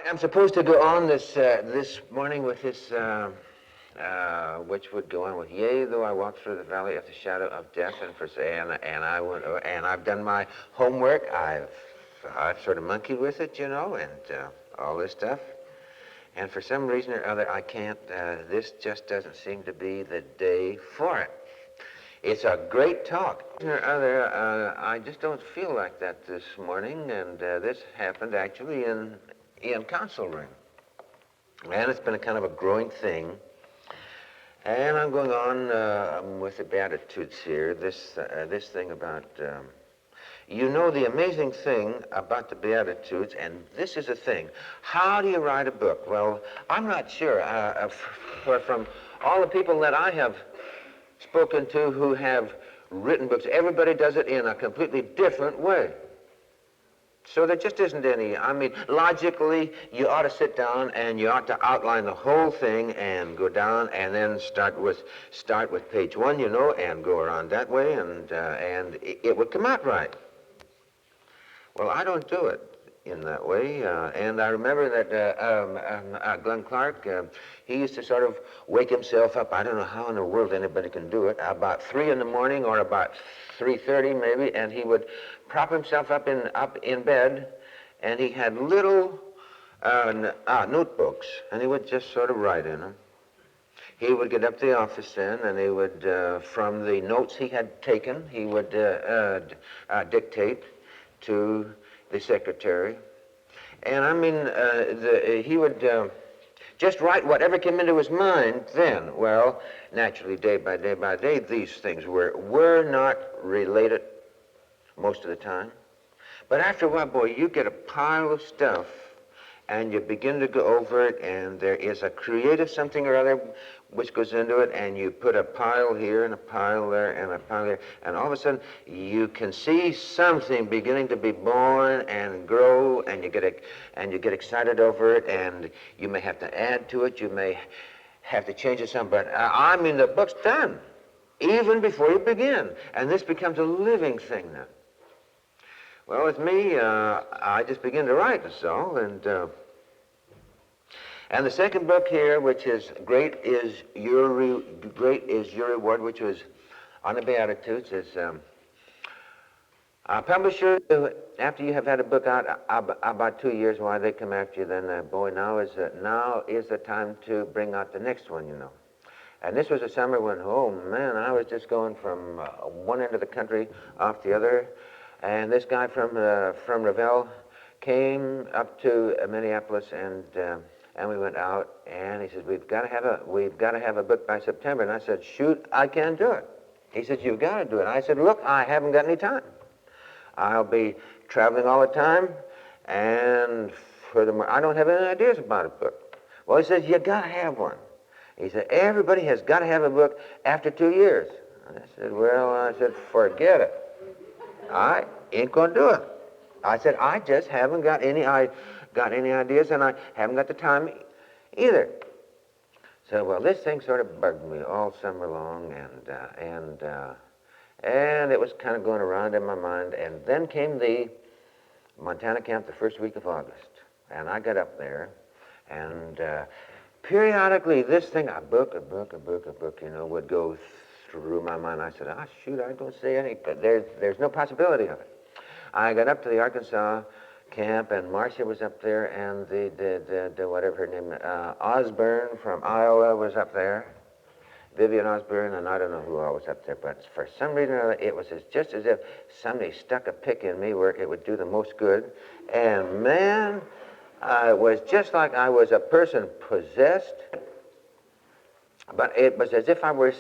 I'm supposed to go on this morning with this, which would go on with, "Yea, though I walk through the valley of the shadow of death, and I've done my homework. I've sort of monkeyed with it, and all this stuff. And for some reason or other, I can't. This just doesn't seem to be the day for it. It's a great talk. Or other, I just don't feel like that this morning, and this happened actually in council room. And it's been a kind of a growing thing. And I'm going on with the Beatitudes here, this thing about, the amazing thing about the Beatitudes, and this is a thing. How do you write a book? Well, I'm not sure. From all the people that I have spoken to who have written books, everybody does it in a completely different way. So there just isn't any. I mean, logically, you ought to sit down and you ought to outline the whole thing and go down and then start with page 1, and go around that way, and it would come out right. Well, I don't do it in that way, and I remember that Glenn Clark, he used to sort of wake himself up. I don't know how in the world anybody can do it, about 3 in the morning or about 3:30 maybe, and he would prop himself up in bed, and he had little notebooks, and he would just sort of write in them. He would get up to the office then, and he would, from the notes he had taken, he would dictate to the secretary. And I mean, he would just write whatever came into his mind then. Well, naturally, day by day, these things were not related most of the time. But after a while, boy, you get a pile of stuff, and you begin to go over it, and there is a creative something or other which goes into it, and you put a pile here and a pile there and a pile there, and all of a sudden you can see something beginning to be born and grow, and you get excited over it, and you may have to add to it, you may have to change it some, but I mean the book's done even before you begin, and this becomes a living thing now. Well, with me, I just begin to write, that's all, and the second book here, which is Great is Your Reward, which was on the Beatitudes, is a publisher, after you have had a book out about 2 years, why they come after you, then, boy, now is the time to bring out the next one, And this was a summer when, oh man, I was just going from one end of the country off the other, and this guy from Revelle came up to Minneapolis, and we went out, and he said, we've got to have a book by September. And I said, shoot, I can't do it. He said, you've got to do it. I said, look, I haven't got any time. I'll be traveling all the time, and furthermore, I don't have any ideas about a book. Well, he says, you got to have one. He said, everybody has got to have a book after 2 years. I said, forget it. I ain't going to do it. I said, I just haven't got any ideas, and I haven't got the time either. So, well, this thing sort of bugged me all summer long, and it was kind of going around in my mind. And then came the Montana camp the first week of August, and I got up there, and periodically this thing, a book, would go through my mind. I said, shoot, I don't say any, but there's no possibility of it. I got up to the Arkansas camp, and Marcia was up there, and the whatever her name, Osborne from Iowa was up there, Vivian Osborne, and I don't know who all was up there, but for some reason or other, it was just as if somebody stuck a pick in me where it would do the most good, and man, it was just like I was a person possessed. But it was as if I were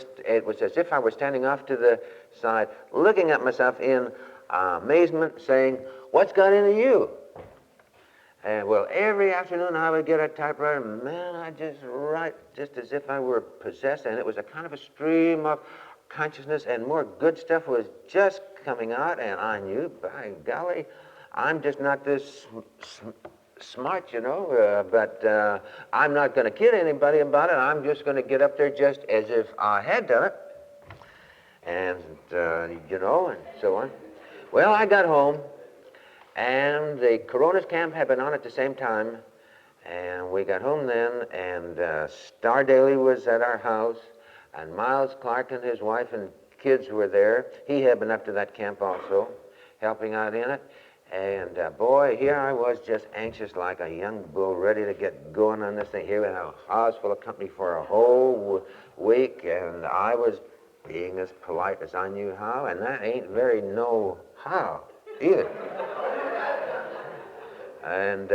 standing off to the side, looking at myself in amazement, saying, "What's got into you?" And well, every afternoon I would get a typewriter, man, I just write just as if I were possessed, and it was a kind of a stream of consciousness, and more good stuff was just coming out, and I knew, by golly, I'm just not this smart, but I'm not going to kid anybody about it. I'm just going to get up there just as if I had done it, and and so on. Well, I got home, and the Coronas camp had been on at the same time, And we got home then, and Starr Daily was at our house, and Miles Clark and his wife and kids were there. He had been up to that camp also, helping out in it. And boy, here I was just anxious like a young bull, ready to get going on this thing. Here we had a house full of company for a whole week, and I was being as polite as I knew how, and that ain't very know-how either. And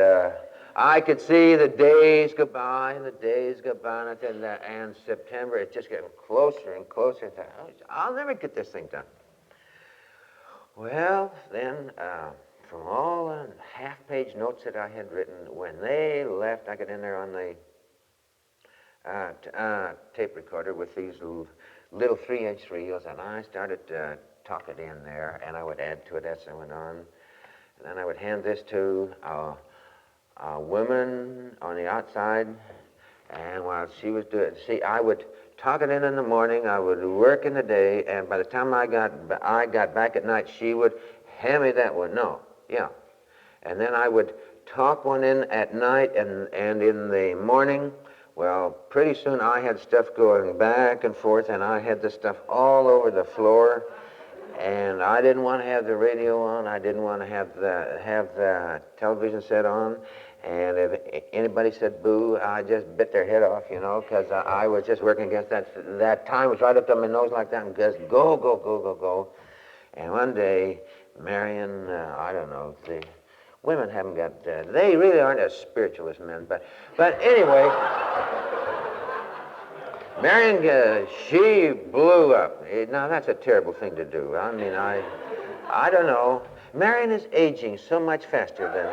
I could see the days go by, and the days go by, and September, it's just getting closer and closer. And I'll never get this thing done. Well, then, from all the half-page notes that I had written, when they left, I got in there on the tape recorder with these little 3-inch reels, and I started talking in there, and I would add to it as I went on. And then I would hand this to a woman on the outside, and while she was doing it, I would talk it in the morning, I would work in the day, and by the time I got back at night, she would hand me that one. No, yeah. And then I would talk one in at night, and in the morning, well, pretty soon I had stuff going back and forth, and I had the stuff all over the floor. And I didn't want to have the radio on. I didn't want to have the television set on. And if anybody said boo, I just bit their head off, because I was just working against that. That time was right up to my nose like that, and just go, go, go, go, go. And one day, Marion, I don't know, the women haven't got, they really aren't as spiritual as men. But anyway, Marion, she blew up. Now, that's a terrible thing to do. I mean, I don't know. Marion is aging so much faster than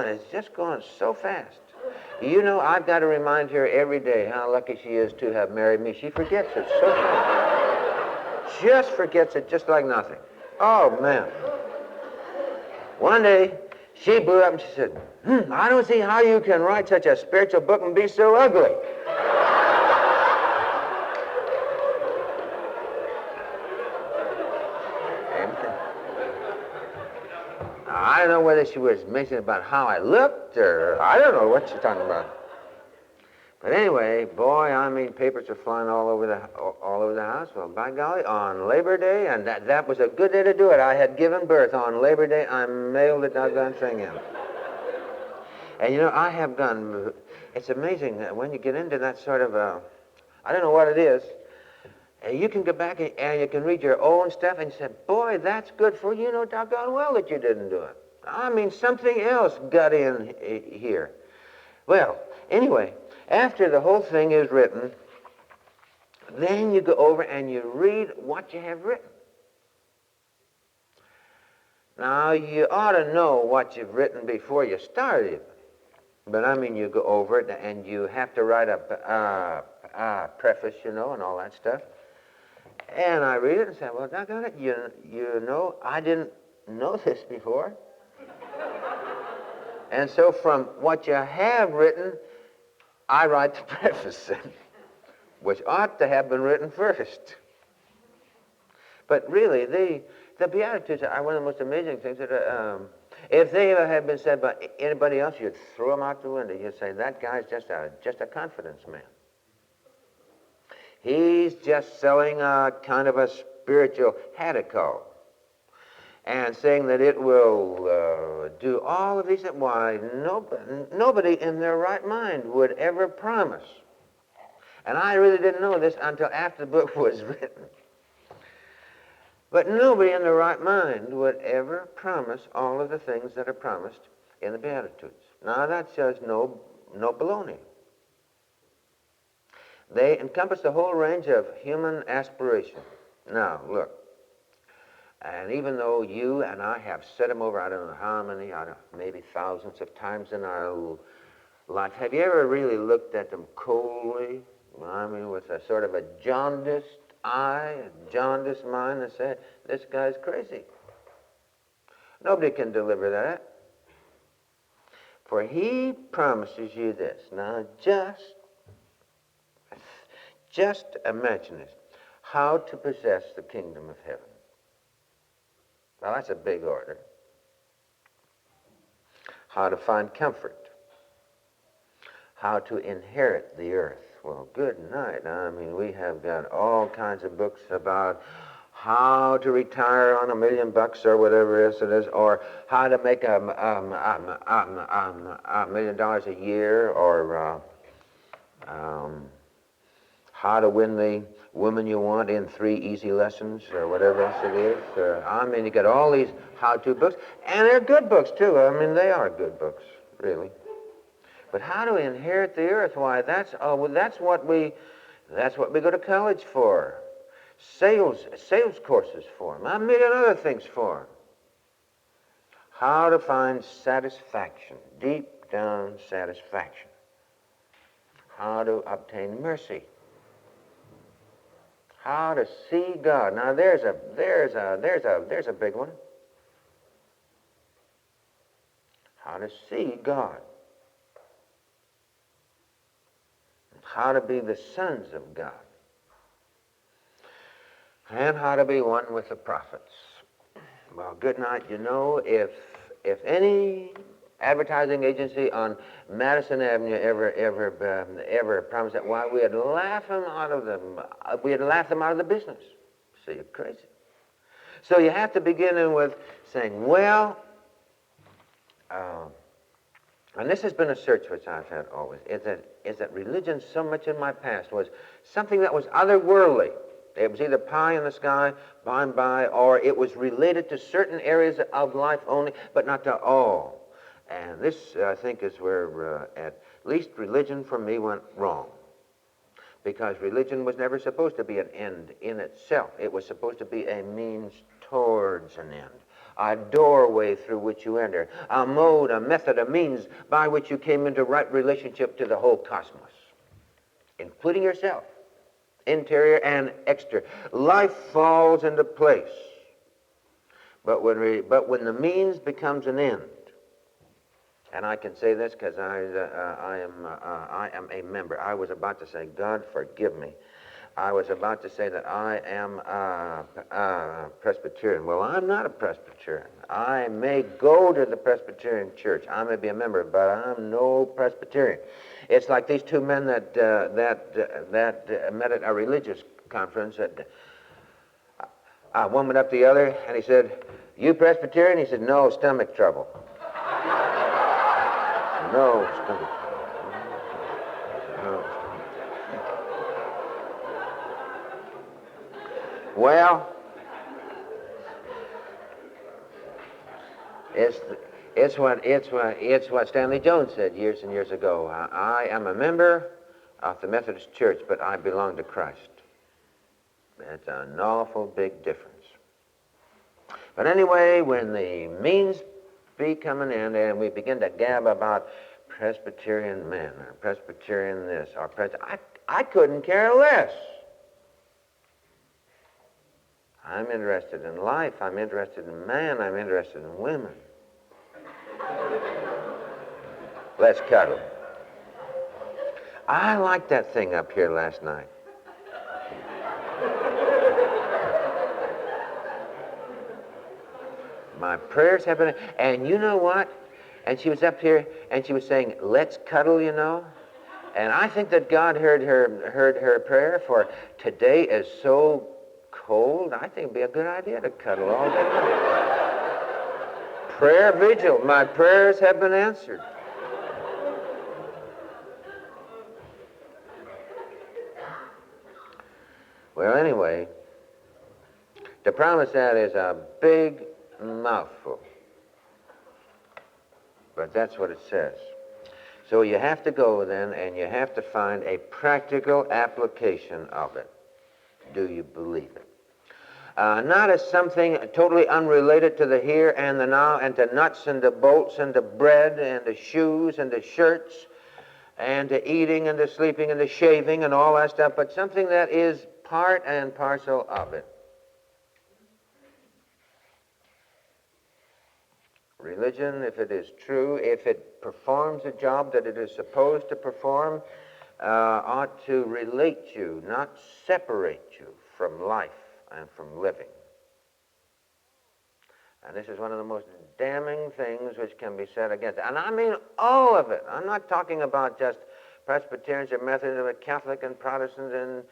it's just going so fast. I've got to remind her every day how lucky she is to have married me. She forgets it so fast. Just forgets it just like nothing. Oh, man. One day, she blew up and she said, I don't see how you can write such a spiritual book and be so ugly. I don't know whether she was mentioning about how I looked, or I don't know what she's talking about. But anyway, boy, I mean, papers are flying all over the house. Well, by golly, on Labor Day, and that was a good day to do it. I had given birth on Labor Day. I mailed the doggone thing in. And I have done. It's amazing that when you get into that sort of I don't know what it is. You can go back and you can read your own stuff and you say, boy, that's good for you. Doggone well that you didn't do it. I mean, something else got in here. Well, anyway, after the whole thing is written, then you go over and you read what you have written. Now, you ought to know what you've written before you start it. But, I mean, you go over it and you have to write a preface, and all that stuff. And I read it and say, well, doggone it, I didn't know this before. And so from what you have written, I write the preface, which ought to have been written first. But really, the Beatitudes are one of the most amazing things that if they ever had been said by anybody else, you'd throw them out the window. You'd say, that guy's just a confidence man. He's just selling a kind of a spiritual hadico and saying that it will do all of these things. Why, nobody in their right mind would ever promise. And I really didn't know this until after the book was written. But nobody in their right mind would ever promise all of the things that are promised in the Beatitudes. Now, that's just no baloney. They encompass the whole range of human aspiration. Now, look, and even though you and I have said them over, I don't know how many, maybe thousands of times in our life, have you ever really looked at them coldly? I mean, with a sort of a jaundiced eye, a jaundiced mind, and say, this guy's crazy. Nobody can deliver that. For he promises you this. Now, just imagine this. How to possess the kingdom of heaven. Now, that's a big order. how to find comfort, how to inherit the earth. Well, good night. I mean, we have got all kinds of books about how to retire on $1 million or whatever it is, or how to make $1 million a year, or how to win the woman you want in 3 easy lessons, or whatever else it is. I mean, you got all these how-to books, and they're good books too. I mean, they are good books, really. But how to inherit the earth? Why, that's what we go to college for. Sales courses for them. 1 million other things for them. How to find satisfaction, deep down satisfaction. How to obtain mercy. How to see God. Now there's a big one. How to see God. How to be the sons of God. And how to be one with the prophets. Well, good night. You know, if any advertising agency on Madison Avenue ever promised that, why, we'd laugh them out of the business. So you're crazy. So you have to begin in with saying, well, and this has been a search which I've had always, is that religion so much in my past was something that was otherworldly. It was either pie in the sky, by and by, or it was related to certain areas of life only, but not to all. And this, I think, is where at least religion for me went wrong. Because religion was never supposed to be an end in itself. It was supposed to be a means towards an end. A doorway through which you enter. A mode, a method, a means by which you came into right relationship to the whole cosmos, including yourself. Interior and exterior. Life falls into place. But when the means becomes an end, and I can say this because I am a member. I was about to say, God forgive me. I was about to say that I am a Presbyterian. Well, I'm not a Presbyterian. I may go to the Presbyterian church. I may be a member, but I'm no Presbyterian. It's like these two men that met at a religious conference. One went up to the other, and he said, "You Presbyterian?" He said, "No, stomach trouble." No stomach trouble. No. Well, it's what Stanley Jones said years and years ago. I am a member of the Methodist Church, but I belong to Christ. That's an awful big difference. But anyway, when the means become an end and we begin to gab about Presbyterian men or Presbyterian this or I couldn't care less. I'm interested in life. I'm interested in man. I'm interested in women. Let's cuddle. I liked that thing up here last night. My prayers have been, and you know what? And she was up here and she was saying, "Let's cuddle," you know. And I think that God heard her prayer, for today is so cold. I think it'd be a good idea to cuddle all day long. Prayer vigil. My prayers have been answered. Well, anyway, to promise that is a big mouthful. But that's what it says. So you have to go then and you have to find a practical application of it. Do you believe it? Not as something totally unrelated to the here and the now and to nuts and to bolts and to bread and to shoes and to shirts and to eating and to sleeping and to shaving and all that stuff, but something that is part and parcel of it. Religion, if it is true, if it performs a job that it is supposed to perform, ought to relate you, not separate you from life and from living. And this is one of the most damning things which can be said against it. And I mean all of it. I'm not talking about just Presbyterians or Methodists, but Catholic and Protestant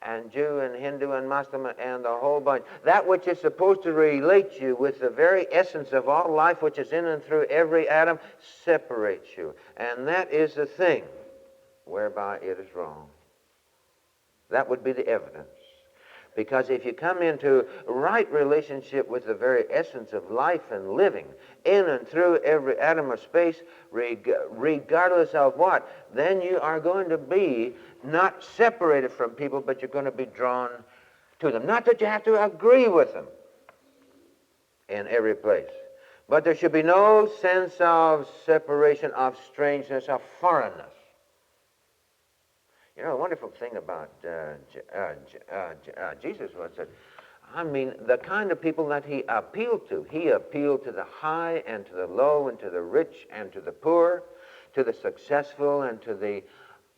and Jew and Hindu and Muslim and the whole bunch. That which is supposed to relate you with the very essence of all life, which is in and through every atom, separates you. And that is the thing whereby it is wrong. That would be the evidence. Because if you come into right relationship with the very essence of life and living, in and through every atom of space, regardless of what, then you are going to be not separated from people, but you're going to be drawn to them. Not that you have to agree with them in every place, but there should be no sense of separation, of strangeness, of foreignness. You know, the wonderful thing about Jesus was that, I mean, the kind of people that he appealed to the high and to the low and to the rich and to the poor, to the successful and to the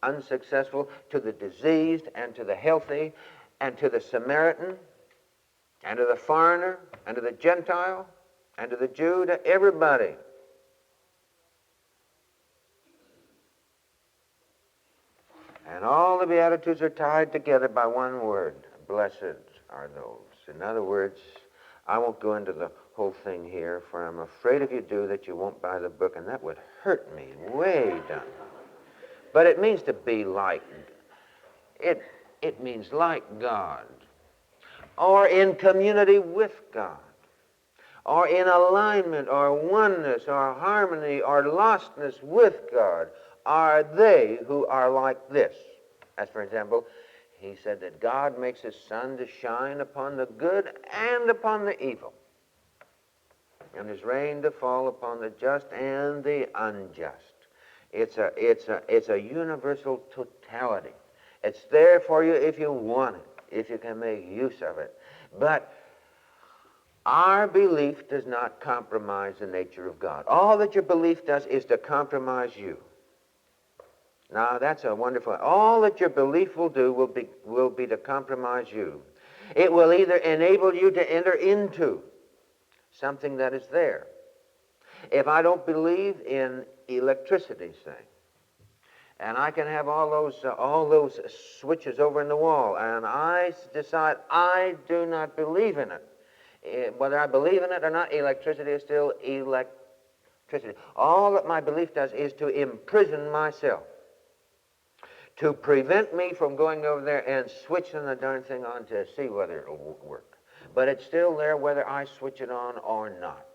unsuccessful, to the diseased and to the healthy, and to the Samaritan and to the foreigner and to the Gentile and to the Jew, to everybody. And all the Beatitudes are tied together by one word: blessed are those. In other words, I won't go into the whole thing here, for I'm afraid if you do that you won't buy the book, and that would hurt me way down. But it means to be like. It means like God, or in community with God, or in alignment, or oneness, or harmony, or lostness with God, are they who are like this. As for example, he said that God makes his sun to shine upon the good and upon the evil, and his rain to fall upon the just and the unjust. It's a universal totality. It's there for you if you want it, if you can make use of it. But our belief does not compromise the nature of God. All that your belief does is to compromise you. Now, that's a wonderful... All that your belief will do will be to compromise you. It will either enable you to enter into something that is there. If I don't believe in electricity, say, and I can have all those switches over in the wall, and I decide I do not believe in it. Whether I believe in it or not, electricity is still electricity. All that my belief does is to imprison myself, to prevent me from going over there and switching the darn thing on to see whether it will work. But it's still there whether I switch it on or not.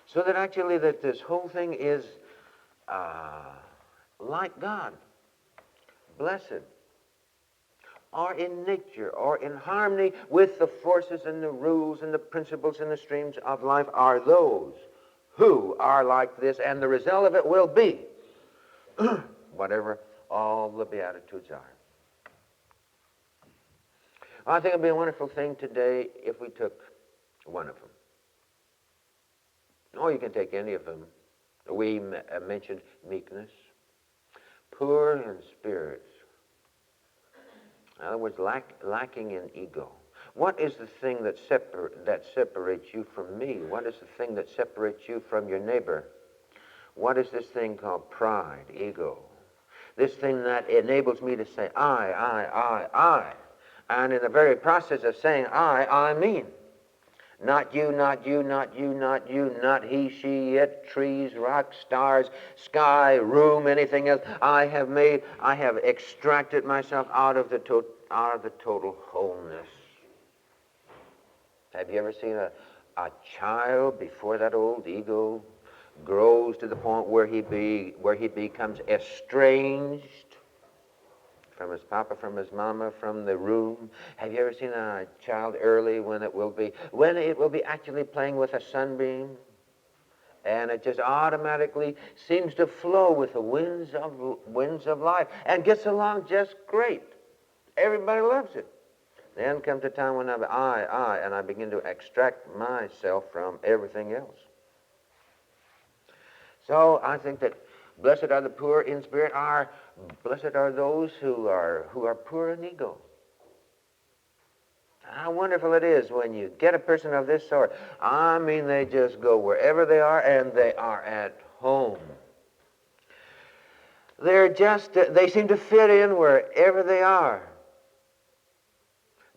So that actually that this whole thing is like God, blessed, or in nature, or in harmony with the forces and the rules and the principles and the streams of life, are those who are like this, and the result of it will be whatever all the Beatitudes are. I think it would be a wonderful thing today if we took one of them. Or you can take any of them. We mentioned meekness, poor in spirits. In other words, lacking in ego. What is the thing that separates you from me? What is the thing that separates you from your neighbor? What is this thing called pride, ego? This thing that enables me to say I. And in the very process of saying I mean. Not you, not you, not you, not you, not he, she, it, trees, rocks, stars, sky, room, anything else. I have extracted myself out of the total wholeness. Have you ever seen a child before that old ego grows to the point where he becomes estranged from his papa, from his mama, from the room? Have you ever seen a child early when it will be actually playing with a sunbeam, and it just automatically seems to flow with the winds of life and gets along just great. Everybody loves it. Then comes a time when and I begin to extract myself from everything else. So I think that blessed are the poor in spirit, blessed are those who are poor in ego. How wonderful it is when you get a person of this sort. I mean, they just go wherever they are, and they are at home. They seem to fit in wherever they are.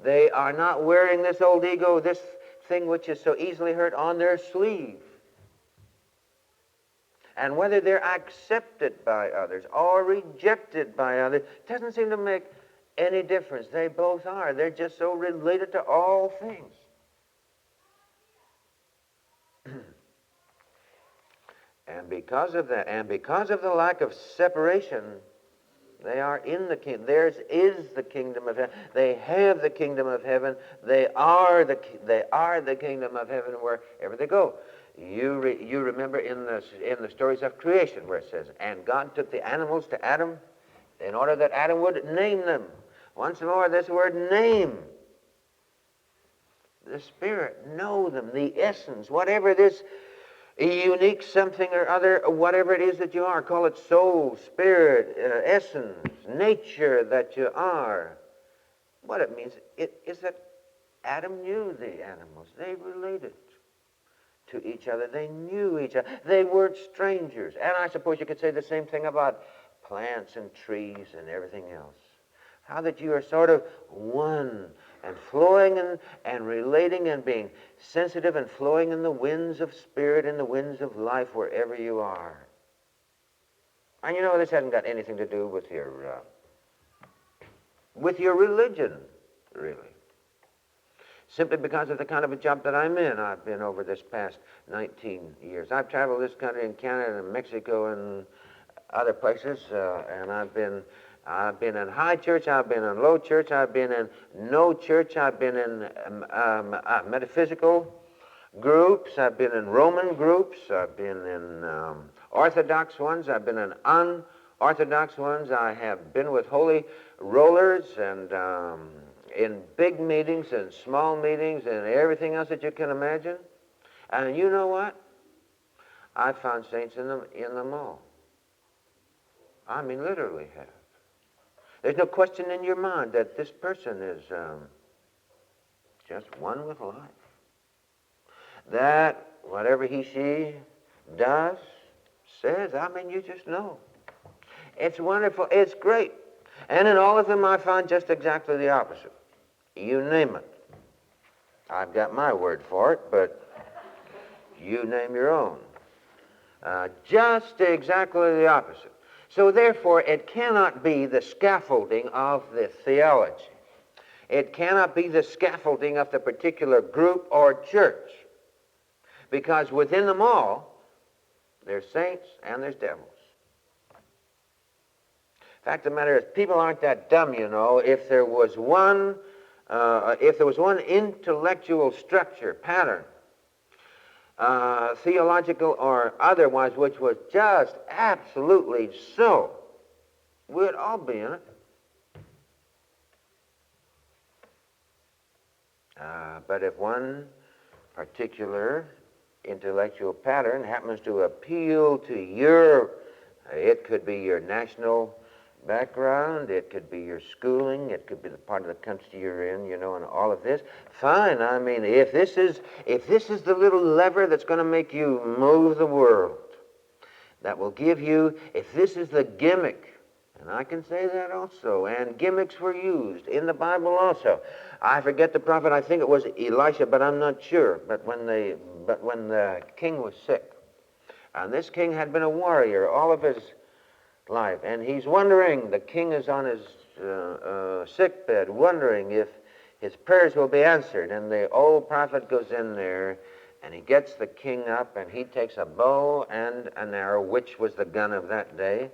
They are not wearing this old ego, this thing which is so easily hurt, on their sleeve. And whether they're accepted by others or rejected by others doesn't seem to make any difference. They both are. They're just so related to all things. And because of that, and because of the lack of separation, they are in the kingdom. Theirs is the kingdom of heaven. They have the kingdom of heaven. They are the kingdom of heaven wherever they go. You remember in the stories of creation where it says, and God took the animals to Adam in order that Adam would name them. Once more, this word name. The Spirit, know them, the essence, whatever this unique something or other, whatever it is that you are, call it soul, spirit, essence, nature that you are. What it means is that Adam knew the animals. They related to each other. They knew each other. They weren't strangers. And I suppose you could say the same thing about plants and trees and everything else. How that you are sort of one and flowing and relating and being sensitive and flowing in the winds of spirit and the winds of life wherever you are. And you know, this hasn't got anything to do with your religion, really. Simply because of the kind of a job that I'm in. I've been over this past 19 years. I've traveled this country in Canada and Mexico and other places, and I've been in high church, I've been in low church, I've been in no church, I've been in metaphysical groups, I've been in Roman groups, I've been in Orthodox ones, I've been in unorthodox ones, I have been with holy rollers and in big meetings and small meetings and everything else that you can imagine. And you know what? I found saints in them all. I mean, literally have. There's no question in your mind that this person is just one with life. That whatever she does, says, I mean, you just know. It's wonderful. It's great. And in all of them, I find just exactly the opposite. You name it. I've got my word for it, but you name your own. Just exactly the opposite. So therefore, it cannot be the scaffolding of the theology. It cannot be the scaffolding of the particular group or church. Because within them all, there's saints and there's devils. Fact of the matter is, people aren't that dumb, you know. If there was one intellectual structure, pattern, theological or otherwise, which was just absolutely so, we'd all be in it. But if one particular intellectual pattern happens to appeal to it could be your national background, it could be your schooling, it could be the part of the country you're in, you know, and all of this. Fine. I mean, if this is the little lever that's going to make you move the world, that will give you, if this is the gimmick, and I can say that also, and gimmicks were used in the Bible also. I forget the prophet, I think it was Elisha, but I'm not sure. But when the king was sick, and this king had been a warrior all of his life, and he's wondering, the king is on his sick bed, wondering if his prayers will be answered. And the old prophet goes in there, and he gets the king up, and he takes a bow and an arrow, which was the gun of that day,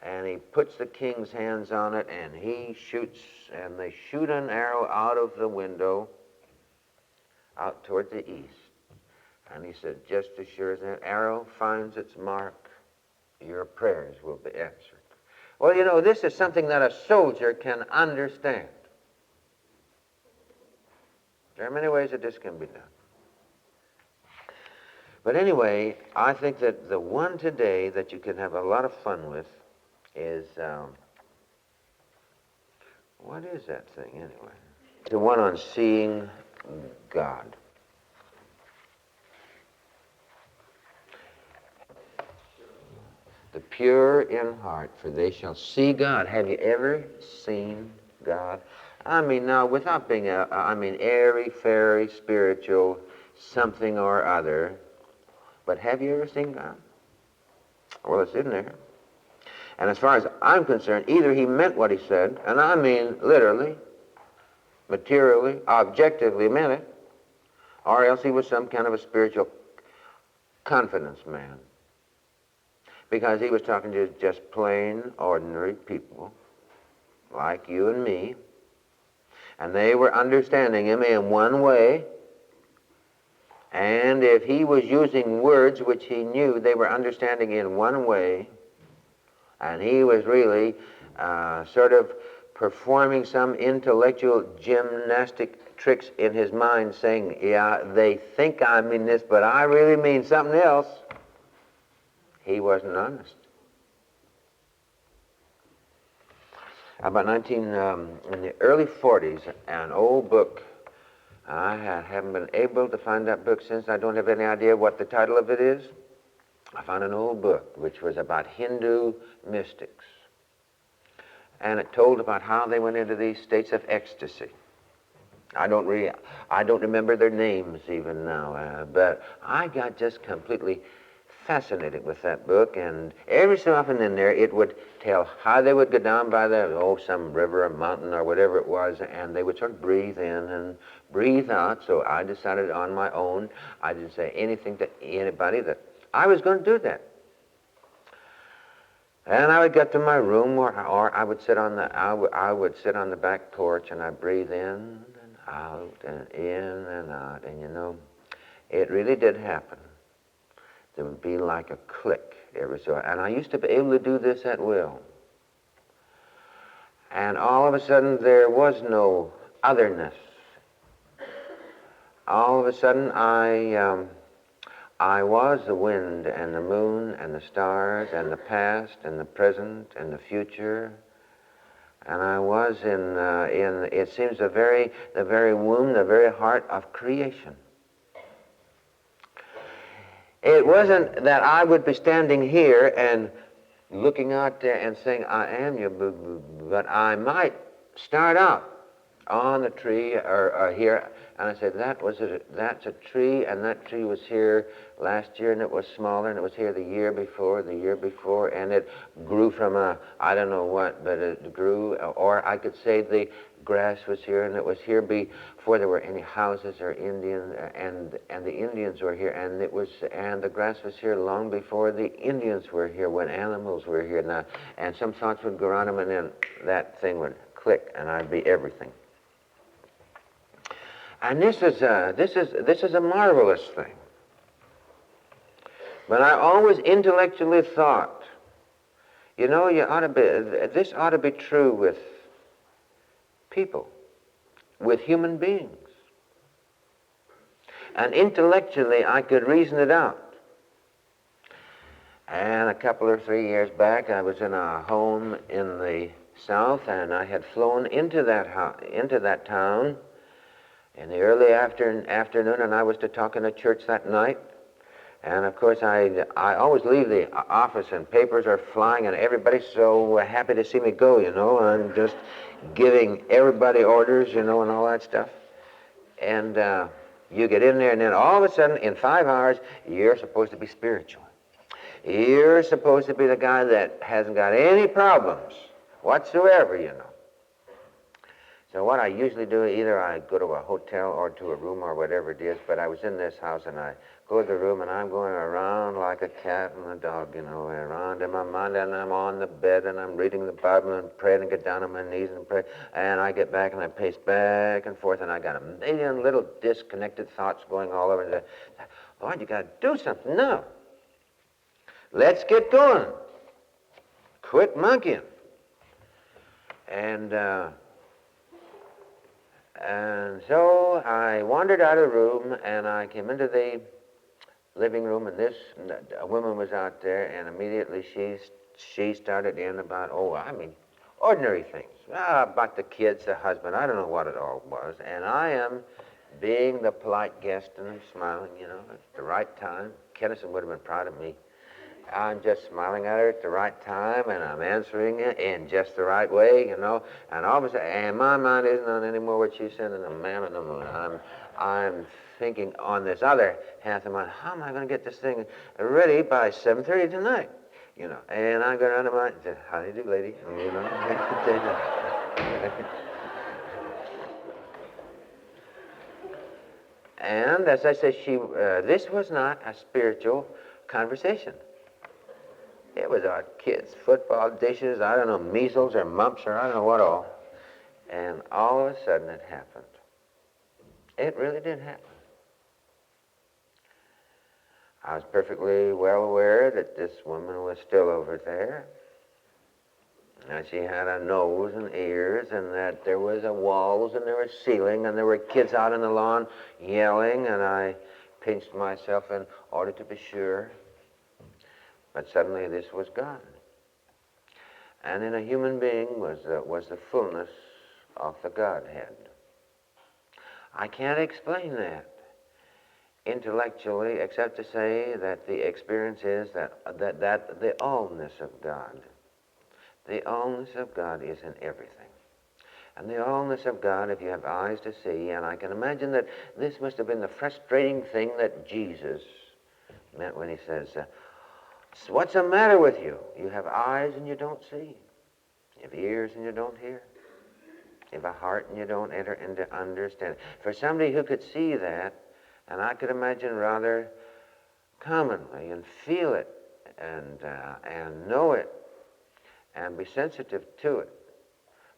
and he puts the king's hands on it, and he shoots, and they shoot an arrow out of the window out toward the east. And he said, just as sure as that arrow finds its mark, your prayers will be answered. Well, you know, this is something that a soldier can understand. There are many ways that this can be done. But anyway, I think that the one today that you can have a lot of fun with is, what is that thing anyway? to one on seeing God. The pure in heart, for they shall see God. Have you ever seen God? I mean, now, without being airy-fairy, spiritual, something or other, but have you ever seen God? Well, it's in there. And as far as I'm concerned, either he meant what he said, and I mean literally, materially, objectively meant it, or else he was some kind of a spiritual confidence man. Because he was talking to just plain, ordinary people, like you and me, and they were understanding him in one way, and if he was using words which he knew they were understanding in one way, and he was really sort of performing some intellectual gymnastic tricks in his mind, saying, yeah, they think I mean this, but I really mean something else. He wasn't honest. About in the early 40s, an old book, I haven't been able to find that book since. I don't have any idea what the title of it is. I found an old book which was about Hindu mystics. And it told about how they went into these states of ecstasy. I don't remember their names even now, but I got just completely fascinated with that book, and every so often in there it would tell how they would go down by some river or mountain or whatever it was, and they would sort of breathe in and breathe out. So I decided on my own, I didn't say anything to anybody, that I was going to do that. And I would get to my room, or I would sit on the back porch, and I'd breathe in and out and in and out, and it really did happen. There would be like a click every so often, and I used to be able to do this at will. And all of a sudden there was no otherness. All of a sudden I was the wind and the moon and the stars and the past and the present and the future, and I was in it seems the very womb, the very heart of creation. It wasn't that I would be standing here and looking out there and saying, I am your boo-boo, but I might start out on the tree or here, and I said, that's a tree, and that tree was here last year, and it was smaller, and it was here the year before, and it grew from I don't know what, but it grew, or I could say the grass was here, and it was here before there were any houses or Indians, and the Indians were here, and the grass was here long before the Indians were here, when animals were here. Now, and some thoughts would go around them, and then that thing would click, and I'd be everything. And this is a marvelous thing. But I always intellectually thought, this ought to be true with people, with human beings. And intellectually, I could reason it out. And a couple or 3 years back, I was in a home in the South, and I had flown into that town in the early afternoon, and I was to talk in a church that night. And of course, I always leave the office, and papers are flying, and everybody's so happy to see me go, and just giving everybody orders, and all that stuff. And you get in there, and then all of a sudden, in 5 hours, you're supposed to be spiritual. You're supposed to be the guy that hasn't got any problems whatsoever, So what I usually do, either I go to a hotel or to a room or whatever it is, but I was in this house, and I go to the room, and I'm going around like a cat and a dog, around in my mind, and I'm on the bed, and I'm reading the Bible and praying and get down on my knees and pray, and I get back and I pace back and forth, and I got a million little disconnected thoughts going all over. And Lord, you got to do something now. Let's get going. Quit monkeying. And so I wandered out of the room, and I came into the living room, and a woman was out there, and immediately she started in about, ordinary things. About the kids, the husband, I don't know what it all was. And I am being the polite guest and I'm smiling, at the right time. Kennison would have been proud of me. I'm just smiling at her at the right time, and I'm answering it in just the right way, and all of a sudden, and my mind isn't on any more what she's saying than a man on the moon. I'm thinking on this other half of mine, how am I going to get this thing ready by 7:30 tonight? And I go down to my, how do you do, lady? And as I said, this was not a spiritual conversation. It was our kids' football dishes, I don't know, measles or mumps or I don't know what all. And all of a sudden it happened. It really did happen. I was perfectly well aware that this woman was still over there. And she had a nose and ears, and that there was walls and there was ceiling, and there were kids out on the lawn yelling, and I pinched myself in order to be sure. But suddenly this was God. And in a human being was the fullness of the Godhead. I can't explain that intellectually except to say that the experience is that the allness of God, the allness of God is in everything. And the allness of God, if you have eyes to see, and I can imagine that this must have been the frustrating thing that Jesus meant when he says, what's the matter with you? You have eyes and you don't see. You have ears and you don't hear. You have a heart and you don't enter into understanding. For somebody who could see that, and I could imagine rather commonly and feel it and know it and be sensitive to it,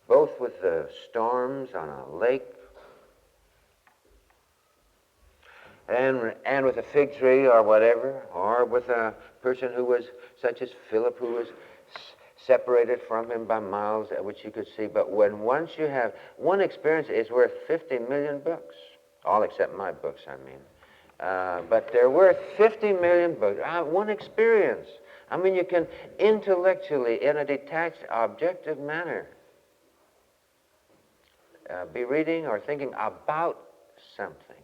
both with the storms on a lake and with a fig tree or whatever, or with a person who was such as Philip, who was separated from him by miles, which you could see. But once you have, one experience is worth 50 million books, all except my books, I mean. But they're worth 50 million books. One experience. I mean, you can intellectually, in a detached, objective manner, be reading or thinking about something.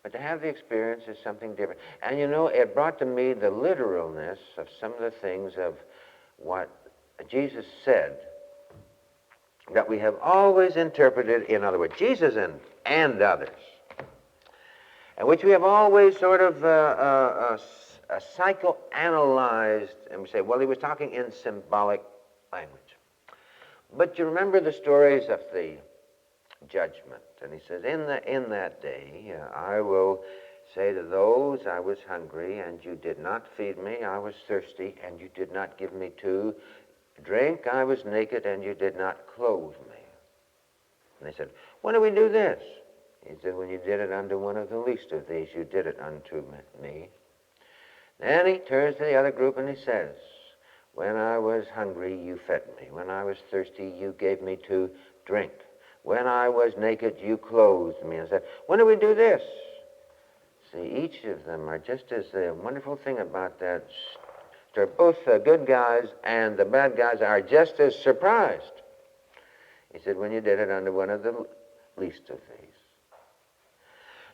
But to have the experience is something different. And it brought to me the literalness of some of the things of what Jesus said that we have always interpreted, in other words, Jesus and others, and which we have always sort of psychoanalyzed, and we say, well, he was talking in symbolic language. But you remember the stories of the judgment, and he says, in that day I will say to those, I was hungry and you did not feed me, I was thirsty and you did not give me to drink, I was naked and you did not clothe me. And they said, when do we do this? He said, when you did it unto one of the least of these, you did it unto me. Then he turns to the other group and he says, when I was hungry, you fed me. When I was thirsty, you gave me to drink. When I was naked, you clothed me. And said, when do we do this? See, each of them are just as the wonderful thing about that. They're both the good guys and the bad guys are just as surprised. He said, when you did it unto one of the least of these.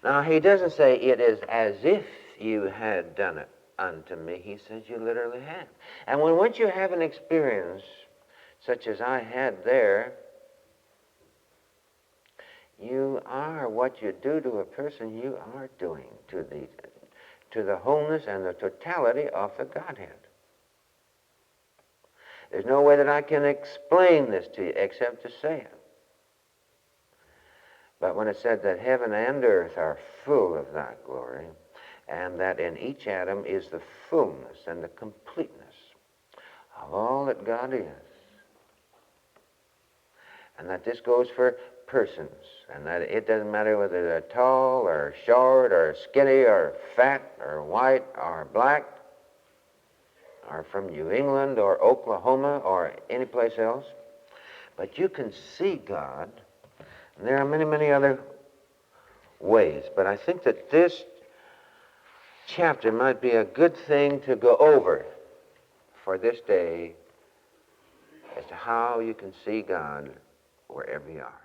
Now, he doesn't say it is as if you had done it unto me. He says you literally have. And once you have an experience such as I had there, you are what you do to a person, you are doing to the wholeness and the totality of the Godhead. There's no way that I can explain this to you except to say it. But when it said that heaven and earth are full of thy glory, and that in each atom is the fullness and the completeness of all that God is, and that this goes for persons, and that it doesn't matter whether they're tall or short or skinny or fat or white or black or from New England or Oklahoma or any place else, but you can see God. And there are many, many other ways, but I think that this chapter might be a good thing to go over for this day as to how you can see God wherever you are.